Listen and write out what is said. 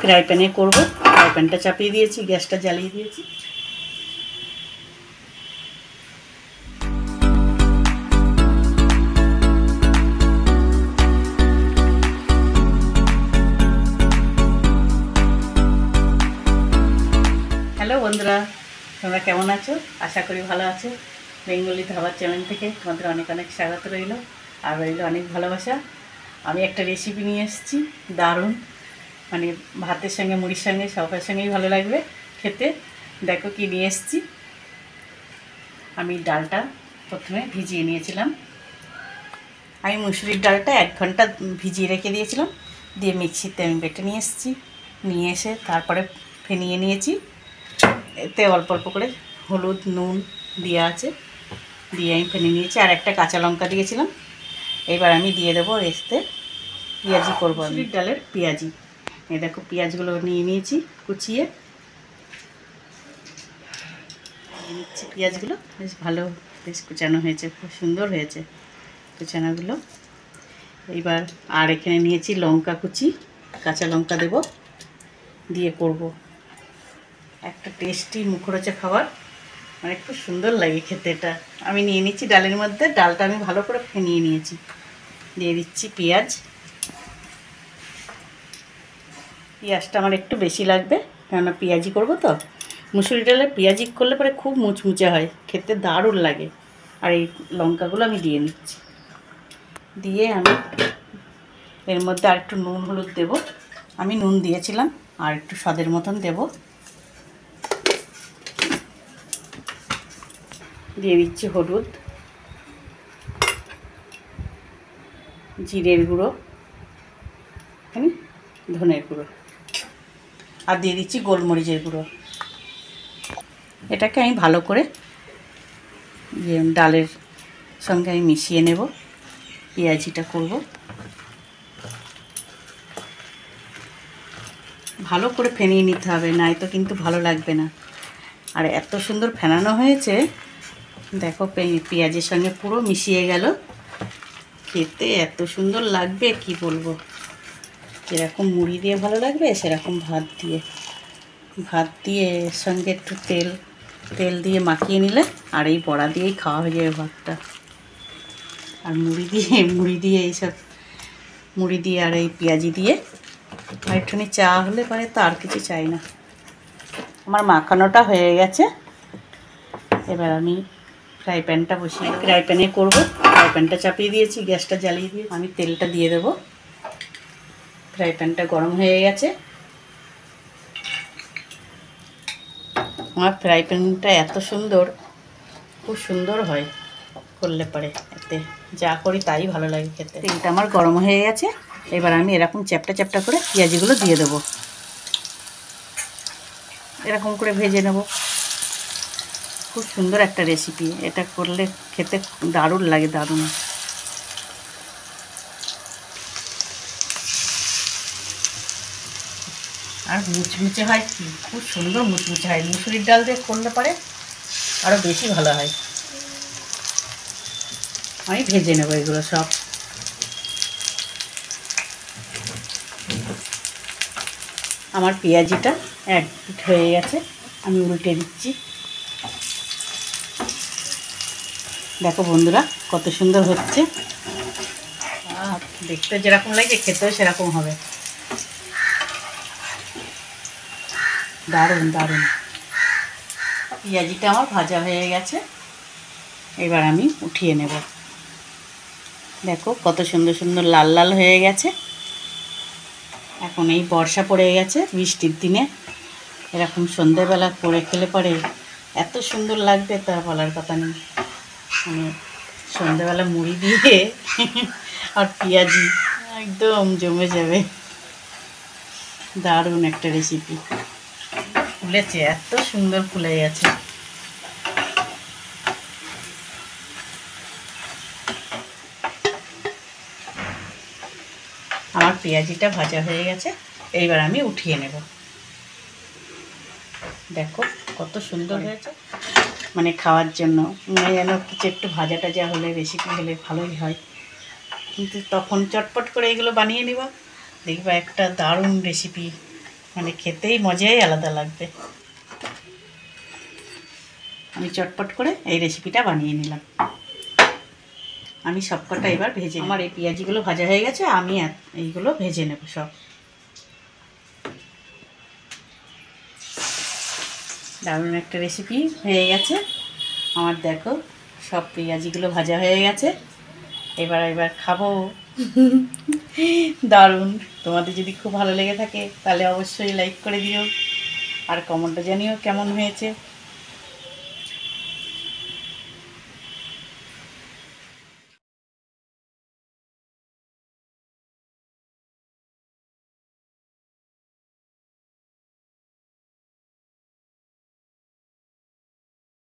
Fry প্যানে করব। Fry প্যানটা চাপিয়ে দিয়েছি, গ্যাসটা জ্বালিয়ে দিয়েছি। হ্যালো বন্ধুরা, তোমরা কেমন আছো? আশা করি ভালো আছো। বেঙ্গলি ধাবার চ্যানেল থেকে তোমাদের অনেক অনেক স্বাগত রইল, আর রইল অনেক ভালোবাসা। আমি একটা রেসিপি নিয়ে এসেছি, দারুণ, মানে ভাতের সঙ্গে মুড়ির সঙ্গে সবার সঙ্গেই ভালো লাগবে খেতে। দেখো কি নিয়ে এসেছি। আমি ডালটা প্রথমে ভিজিয়ে নিয়েছিলাম। আমি মুসুরির ডালটা 1 ঘন্টা ভিজিয়ে রেখে দিয়েছিলাম, দিয়ে মিক্সিতে আমি বেটে নিয়ে এসেছি। নিয়ে এসে তারপরে ফেনিয়ে নিয়েছি। এতে অল্প অল্প করে হলুদ নুন দেওয়া আছে, দিয়ে আমি ফেনে নিয়েছি। আর একটা কাঁচা লঙ্কা দিয়েছিলাম। এবার আমি দিয়ে দেবো এতে পেঁয়াজি করবো, আমি ডালের পেঁয়াজি। এই দেখো পেঁয়াজগুলো নিয়ে নিয়েছি কুচিয়ে নিচ্ছি। পেঁয়াজগুলো বেশ ভালো, বেশ কুচানো হয়েছে, খুব সুন্দর হয়েছে কুচানোগুলো। এইবার আর এখানে নিয়েছি লঙ্কা কুচি, কাঁচা লঙ্কা দেব, দিয়ে করব একটা টেস্টি মুখরোচক খাবার, মানে খুব সুন্দর লাগে খেতে। এটা আমি নিয়ে নিচ্ছি ডালের মধ্যে। ডালটা আমি ভালো করে ফেনিয়ে নিয়েছি। দিয়ে দিচ্ছি পেঁয়াজ। পেঁয়াজটা আমার একটু বেশি লাগবে, কেননা পেঁয়াজি করবো তো। মুসুরি ডালে পেঁয়াজি করলে পরে খুব মুচমুচে হয়, খেতে দারুণ লাগে। আর এই লঙ্কাগুলো আমি দিয়ে নিচ্ছি। দিয়ে আমি এর মধ্যে আর একটু নুন হলুদ দেবো। আমি নুন দিয়েছিলাম, আর একটু স্বাদের মতন দেব। দিয়ে দিচ্ছি হলুদ, জিরের গুঁড়ো, এখানে ধনের গুঁড়ো, আর দিয়ে দিচ্ছি গোলমরিচের গুঁড়ো। এটাকে আমি ভালো করে ডালের সঙ্গে আমি মিশিয়ে নেব, পেঁয়াজিটা করব। ভালো করে ফেনিয়ে নিতে হবে, নয়তো কিন্তু ভালো লাগবে না। আর এত সুন্দর ফেনানো হয়েছে, দেখো পেঁয়াজের সঙ্গে পুরো মিশিয়ে গেল। খেতে এত সুন্দর লাগবে কি বলবো। যেরকম মুড়ি দিয়ে ভালো লাগবে, সেরকম ভাত দিয়ে এর সঙ্গে একটু তেল দিয়ে মাখিয়ে নিলে আর এই বড়া দিয়েই খাওয়া হয়ে যাবে ভাতটা। আর মুড়ি দিয়ে এইসব মুড়ি দিয়ে আর এই পেঁয়াজি দিয়ে আর একটুখানি চা হলে পরে তো আর কিছু চাই না। আমার মাখানোটা হয়ে গেছে। এবার আমি ফ্রাই প্যানটা বসিয়ে ফ্রাই প্যানে করবো। ফ্রাই প্যানটা চাপিয়ে দিয়েছি, গ্যাসটা জ্বালিয়ে দিয়ে আমি তেলটা দিয়ে দেবো। ফ্রাই প্যানটা গরম হয়ে গেছে। আমার ফ্রাই প্যানটা এত সুন্দর, খুব সুন্দর হয় করলে পরে, এতে যা করি তাই ভালো লাগে খেতে। তেলটা আমার গরম হয়ে গেছে। এবার আমি এরকম চ্যাপটা চ্যাপটা করে পেঁয়াজিগুলো দিয়ে দেবো। এরকম করে ভেজে নেব। খুব সুন্দর একটা রেসিপি, এটা করলে খেতে দারুণ লাগে, দারুণ। আর মুচমুচে হয়, কি খুব সুন্দর মুচমুচে হয়। মুসুরির ডাল দিয়ে করলে পরে আরও বেশি ভালো হয়। আমি ভেজে নেবো এগুলো সব। আমার পেঁয়াজিটা এক পিঠ হয়ে গেছে, আমি উল্টে দিচ্ছি। দেখো বন্ধুরা কত সুন্দর হচ্ছে। দেখতে যেরকম লাগে খেতেও সেরকম হবে। দারুণ দারুণ। পেঁয়াজিটা আমার ভাজা হয়ে গেছে। এবার আমি উঠিয়ে নেব। দেখো কত সুন্দর সুন্দর লাল লাল হয়ে গেছে। এখন এই বর্ষা পড়ে গেছে, বৃষ্টির দিনে এরকম সন্ধ্যেবেলা করে খেলে পরে এত সুন্দর লাগবে, তা বলার কথা নেই। মানে সন্ধ্যেবেলা মুড়ি দিয়ে আর পেঁয়াজি একদম জমে যাবে। দারুণ একটা রেসিপি। ফুলেছে, এত সুন্দর ফুলে গেছে। আমার পেঁয়াজিটা ভাজা হয়ে গেছে। এইবার আমি উঠিয়ে নেব। দেখো কত সুন্দর হয়েছে, মানে খাওয়ার জন্য যেন কিছু একটু ভাজা টাজা হলে, রেসিপি হলে ভালোই হয়। কিন্তু তখন চটপট করে এগুলো বানিয়ে নিবা, দেখবা একটা দারুণ রেসিপি মানে খেতেই মজাই আলাদা লাগবে। আমি চটপট করে এই রেসিপিটা বানিয়ে নিলাম। আমি সবকটা এবার ভেজে, আমার এই পেঁয়াজিগুলো ভাজা হয়ে গেছে, আমি এইগুলো ভেজে নেব সব। দারুণ একটা রেসিপি হয়ে গেছে আমার। দেখো সব পেঁয়াজিগুলো ভাজা হয়ে গেছে, এবার খাবো। দারুণ। তোমাদের যদি খুব ভালো লেগে থাকে তাহলে অবশ্যই লাইক করে দিও, আর কমেন্টে জানিও কেমন হয়েছে।